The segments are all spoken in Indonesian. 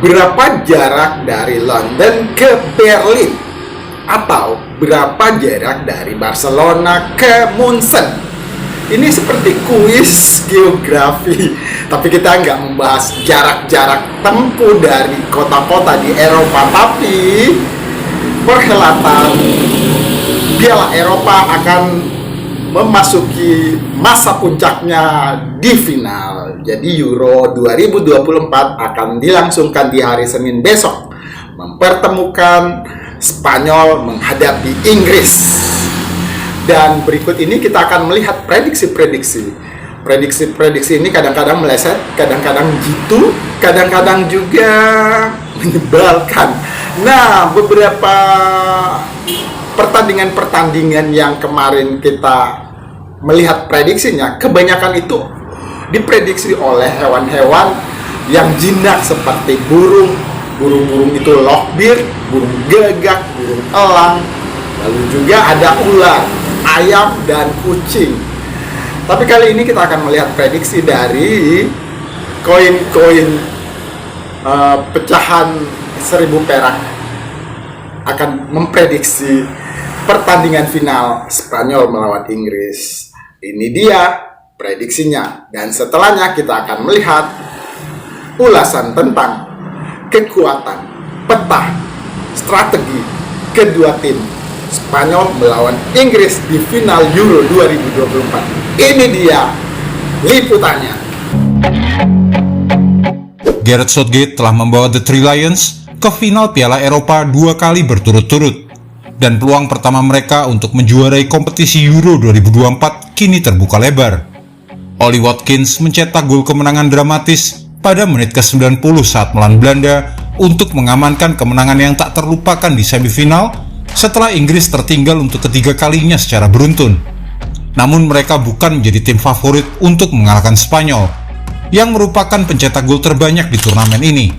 Berapa jarak dari London ke Berlin? Atau berapa jarak dari Barcelona ke Munchen? Ini seperti kuis geografi, tapi kita nggak membahas jarak-jarak tempuh dari kota-kota di Eropa, tapi perhelatan Piala Eropa akan memasuki masa puncaknya di final. Jadi Euro 2024 akan dilangsungkan di hari Senin besok, mempertemukan Spanyol menghadapi Inggris. Dan berikut ini kita akan melihat prediksi-prediksi. Prediksi-prediksi ini kadang-kadang meleset, kadang-kadang jitu, kadang-kadang juga menyebalkan. Nah, beberapa pertandingan-pertandingan yang kemarin kita melihat prediksinya, kebanyakan itu diprediksi oleh hewan-hewan yang jinak seperti burung itu lokbir, burung gagak, burung elang, lalu juga ada ular, ayam, dan kucing. Tapi kali ini kita akan melihat prediksi dari koin-koin pecahan 1000 perak akan memprediksi pertandingan final Spanyol melawan Inggris. Ini dia prediksinya, dan setelahnya kita akan melihat ulasan tentang kekuatan, peta, strategi kedua tim Spanyol melawan Inggris di final Euro 2024. Ini dia liputannya. Gareth Southgate telah membawa The Three Lions ke final Piala Eropa 2 kali berturut-turut, dan peluang pertama mereka untuk menjuarai kompetisi Euro 2024 kini terbuka lebar. Ollie Watkins mencetak gol kemenangan dramatis pada menit ke-90 saat melawan Belanda untuk mengamankan kemenangan yang tak terlupakan di semifinal setelah Inggris tertinggal untuk ketiga kalinya secara beruntun. Namun mereka bukan menjadi tim favorit untuk mengalahkan Spanyol, yang merupakan pencetak gol terbanyak di turnamen ini.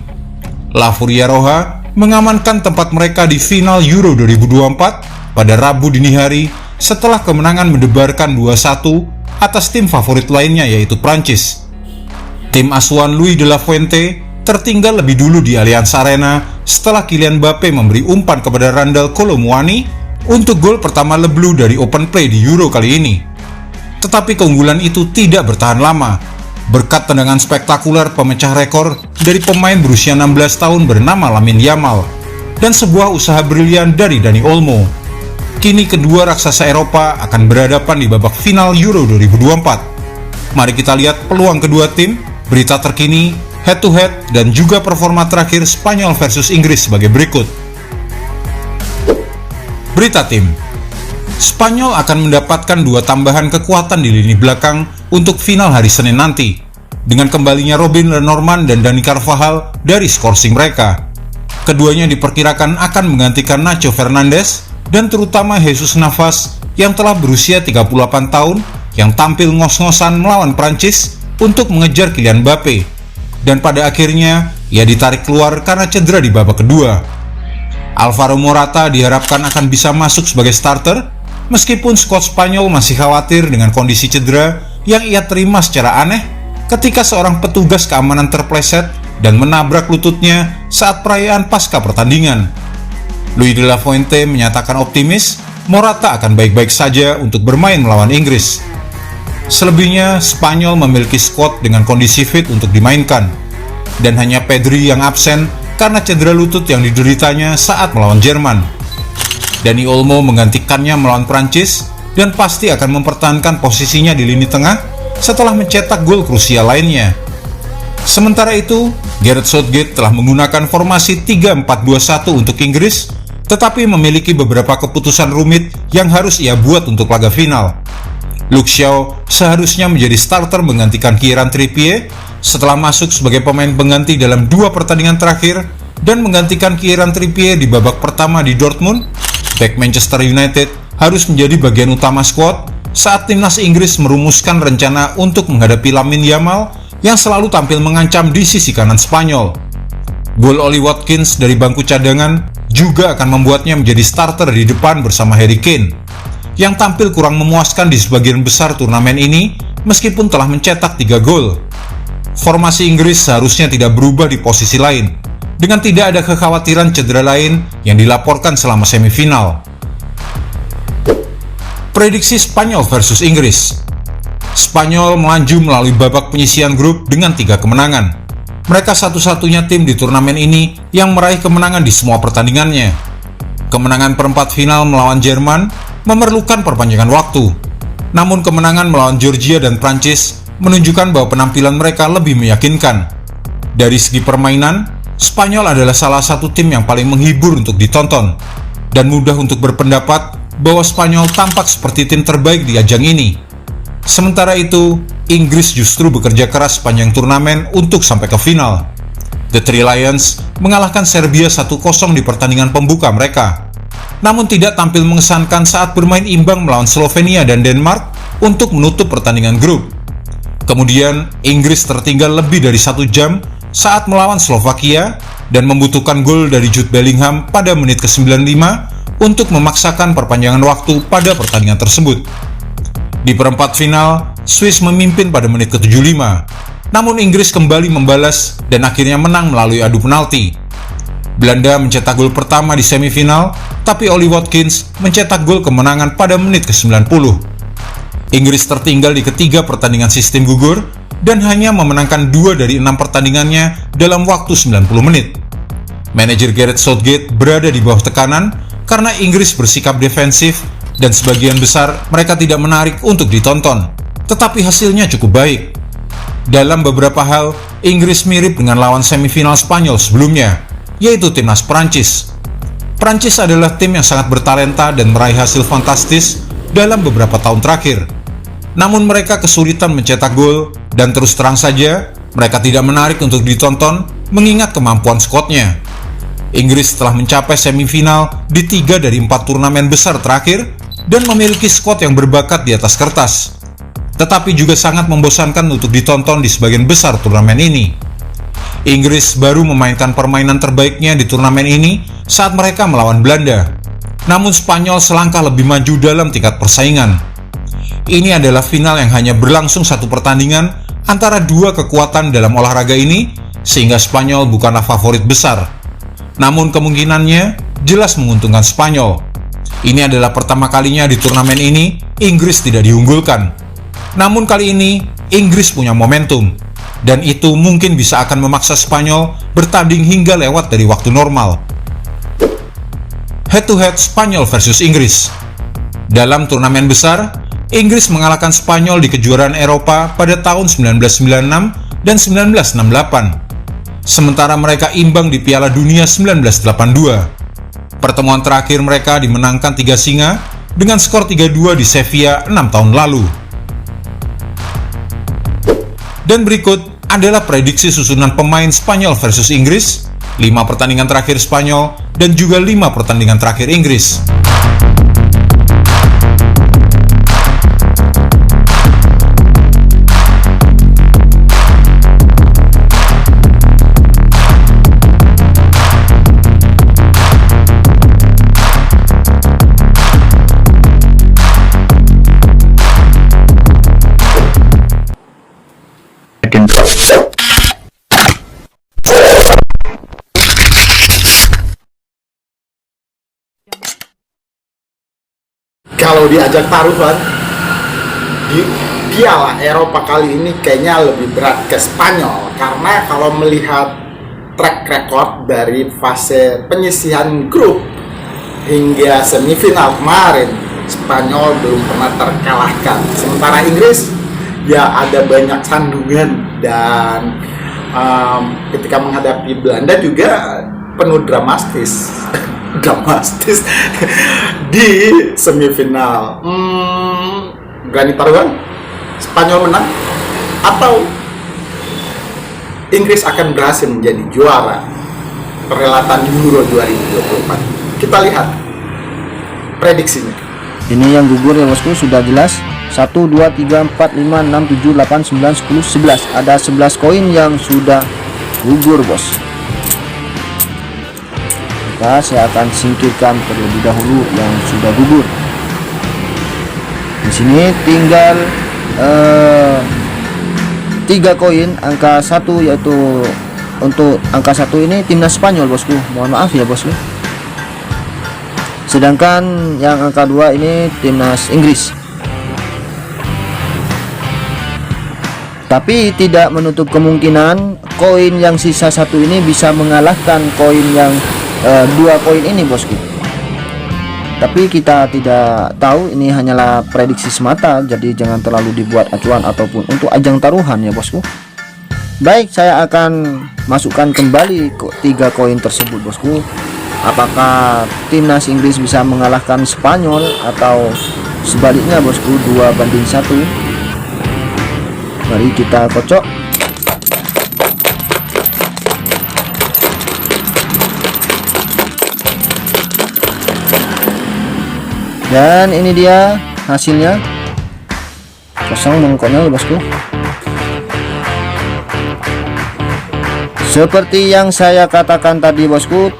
La Furia Roja mengamankan tempat mereka di final Euro 2024 pada Rabu dini hari setelah kemenangan mendebarkan 2-1 atas tim favorit lainnya, yaitu Prancis. Tim asuhan Luis de la Fuente tertinggal lebih dulu di Allianz Arena setelah Kylian Mbappe memberi umpan kepada Randal Kolo Muani untuk gol pertama Leblu dari open play di Euro kali ini. Tetapi keunggulan itu tidak bertahan lama, berkat tendangan spektakuler pemecah rekor dari pemain berusia 16 tahun bernama Lamine Yamal dan sebuah usaha brilian dari Dani Olmo. Kini kedua raksasa Eropa akan berhadapan di babak final Euro 2024. Mari kita lihat peluang kedua tim, berita terkini, head to head, dan juga performa terakhir Spanyol versus Inggris sebagai berikut. Berita tim. Spanyol akan mendapatkan 2 tambahan kekuatan di lini belakang untuk final hari Senin nanti, dengan kembalinya Robin Lenormand dan Dani Carvajal dari skorsing mereka. Keduanya diperkirakan akan menggantikan Nacho Fernandes dan terutama Jesus Navas yang telah berusia 38 tahun yang tampil ngos-ngosan melawan Prancis untuk mengejar Kylian Mbappe, dan pada akhirnya ia ditarik keluar karena cedera di babak kedua. Alvaro Morata diharapkan akan bisa masuk sebagai starter, meskipun skuad Spanyol masih khawatir dengan kondisi cedera yang ia terima secara aneh ketika seorang petugas keamanan terpleset dan menabrak lututnya saat perayaan pasca pertandingan. Luis de la Fuente menyatakan optimis Morata akan baik-baik saja untuk bermain melawan Inggris. Selebihnya, Spanyol memiliki skuad dengan kondisi fit untuk dimainkan, dan hanya Pedri yang absen karena cedera lutut yang dideritanya saat melawan Jerman. Dani Olmo menggantikannya melawan Prancis dan pasti akan mempertahankan posisinya di lini tengah setelah mencetak gol krusial lainnya. Sementara itu, Gareth Southgate telah menggunakan formasi 3-4-2-1 untuk Inggris, tetapi memiliki beberapa keputusan rumit yang harus ia buat untuk laga final. Luke Shaw seharusnya menjadi starter menggantikan Kieran Trippier setelah masuk sebagai pemain pengganti dalam 2 pertandingan terakhir dan menggantikan Kieran Trippier di babak pertama di Dortmund. Back Manchester United harus menjadi bagian utama skuad saat timnas Inggris merumuskan rencana untuk menghadapi Lamine Yamal yang selalu tampil mengancam di sisi kanan Spanyol. Gol Ollie Watkins dari bangku cadangan juga akan membuatnya menjadi starter di depan bersama Harry Kane, yang tampil kurang memuaskan di sebagian besar turnamen ini meskipun telah mencetak 3 gol. Formasi Inggris seharusnya tidak berubah di posisi lain, dengan tidak ada kekhawatiran cedera lain yang dilaporkan selama semifinal. Prediksi Spanyol versus Inggris. Spanyol melaju melalui babak penyisihan grup dengan 3 kemenangan. Mereka satu-satunya tim di turnamen ini yang meraih kemenangan di semua pertandingannya. Kemenangan perempat final melawan Jerman memerlukan perpanjangan waktu. Namun kemenangan melawan Georgia dan Prancis menunjukkan bahwa penampilan mereka lebih meyakinkan. Dari segi permainan, Spanyol adalah salah satu tim yang paling menghibur untuk ditonton, dan mudah untuk berpendapat bahwa Spanyol tampak seperti tim terbaik di ajang ini. Sementara itu, Inggris justru bekerja keras sepanjang turnamen untuk sampai ke final. The Three Lions mengalahkan Serbia 1-0 di pertandingan pembuka mereka, namun tidak tampil mengesankan saat bermain imbang melawan Slovenia dan Denmark untuk menutup pertandingan grup. Kemudian, Inggris tertinggal lebih dari 1 jam saat melawan Slovakia dan membutuhkan gol dari Jude Bellingham pada menit ke-95 untuk memaksakan perpanjangan waktu pada pertandingan tersebut. Di perempat final, Swiss memimpin pada menit ke-75, namun Inggris kembali membalas dan akhirnya menang melalui adu penalti. Belanda mencetak gol pertama di semifinal, tapi Ollie Watkins mencetak gol kemenangan pada menit ke-90. Inggris tertinggal di ketiga pertandingan sistem gugur dan hanya memenangkan 2 dari 6 pertandingannya dalam waktu 90 menit. Manajer Gareth Southgate berada di bawah tekanan karena Inggris bersikap defensif dan sebagian besar mereka tidak menarik untuk ditonton, tetapi hasilnya cukup baik. Dalam beberapa hal, Inggris mirip dengan lawan semifinal Spanyol sebelumnya, yaitu timnas Prancis. Prancis adalah tim yang sangat bertalenta dan meraih hasil fantastis dalam beberapa tahun terakhir. Namun mereka kesulitan mencetak gol dan terus terang saja mereka tidak menarik untuk ditonton mengingat kemampuan skuadnya. Inggris telah mencapai semifinal di 3 dari 4 turnamen besar terakhir dan memiliki skuad yang berbakat di atas kertas, tetapi juga sangat membosankan untuk ditonton di sebagian besar turnamen ini. Inggris baru memainkan permainan terbaiknya di turnamen ini saat mereka melawan Belanda, namun Spanyol selangkah lebih maju dalam tingkat persaingan. Ini adalah final yang hanya berlangsung 1 pertandingan antara 2 kekuatan dalam olahraga ini, sehingga Spanyol bukanlah favorit besar. Namun kemungkinannya jelas menguntungkan Spanyol. Ini adalah pertama kalinya di turnamen ini Inggris tidak diunggulkan. Namun kali ini Inggris punya momentum, dan itu mungkin bisa akan memaksa Spanyol bertanding hingga lewat dari waktu normal. Head to head Spanyol versus Inggris. Dalam turnamen besar, Inggris mengalahkan Spanyol di kejuaraan Eropa pada tahun 1996 dan 1968. Sementara mereka imbang di Piala Dunia 1982. Pertemuan terakhir mereka dimenangkan 3-0 dengan skor 3-2 di Sevilla 6 tahun lalu. Dan berikut adalah prediksi susunan pemain Spanyol versus Inggris, 5 pertandingan terakhir Spanyol, dan juga 5 pertandingan terakhir Inggris. Kalau diajak taruhan di Piala Eropa kali ini kayaknya lebih berat ke Spanyol, karena kalau melihat track record dari fase penyisihan grup hingga semifinal kemarin, Spanyol belum pernah terkalahkan. Sementara Inggris ya ada banyak sandungan, dan ketika menghadapi Belanda juga penuh dramatis di semifinal. Berani taruhan Spanyol menang atau Inggris akan berhasil menjadi juara perhelatan Euro 2024? Kita lihat prediksinya. Ini yang gugur ya bosku, sudah jelas. 1, 2, 3, 4, 5, 6, 7, 8, 9, 10, 11. Ada 11 koin yang sudah gugur bos. Maka saya akan singkirkan terlebih dahulu yang sudah gugur. Di sini tinggal 3 koin angka 1, yaitu untuk angka 1 ini timnas Spanyol bosku, mohon maaf ya bosku. Sedangkan yang angka 2 ini timnas Inggris. Tapi tidak menutup kemungkinan koin yang sisa 1 ini bisa mengalahkan koin yang 2 koin ini bosku. Tapi kita tidak tahu, ini hanyalah prediksi semata, jadi jangan terlalu dibuat acuan ataupun untuk ajang taruhan ya bosku. Baik, saya akan masukkan kembali 3 koin tersebut bosku. Apakah timnas Inggris bisa mengalahkan Spanyol atau sebaliknya bosku, 2-1. Mari kita kocok. Dan ini dia hasilnya, kosong mangkoknya ya bosku. Seperti yang saya katakan tadi bosku,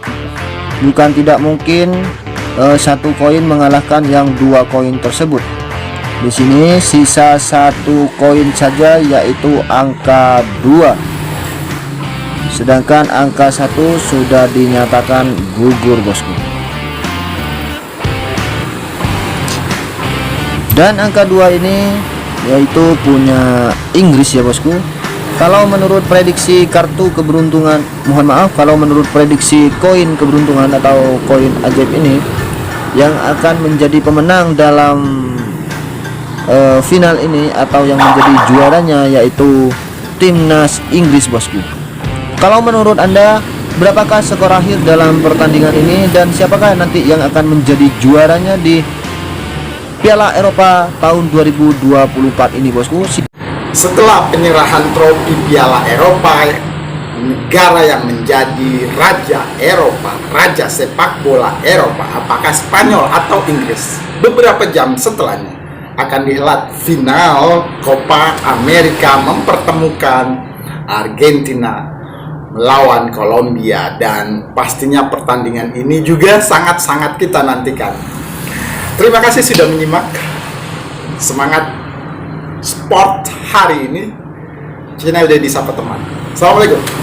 bukan tidak mungkin 1 koin mengalahkan yang 2 koin tersebut. Di sini sisa 1 koin saja, yaitu angka 2. Sedangkan angka 1 sudah dinyatakan gugur bosku. Dan angka 2 ini yaitu punya Inggris ya bosku. Kalau menurut prediksi kartu keberuntungan, mohon maaf, kalau menurut prediksi koin keberuntungan atau koin ajaib ini, yang akan menjadi pemenang dalam final ini atau yang menjadi juaranya yaitu timnas Inggris bosku. Kalau menurut Anda, berapakah skor akhir dalam pertandingan ini dan siapakah nanti yang akan menjadi juaranya di Piala Eropa tahun 2024 ini bosku? Setelah penyerahan trofi Piala Eropa, negara yang menjadi raja Eropa, raja sepak bola Eropa, apakah Spanyol atau Inggris? Beberapa jam setelahnya akan dihelat final Copa America mempertemukan Argentina melawan Kolombia, dan pastinya pertandingan ini juga sangat-sangat kita nantikan. Terima kasih sudah menyimak. Semangat sport hari ini. Channel Deddy Sapa Teman. Assalamualaikum.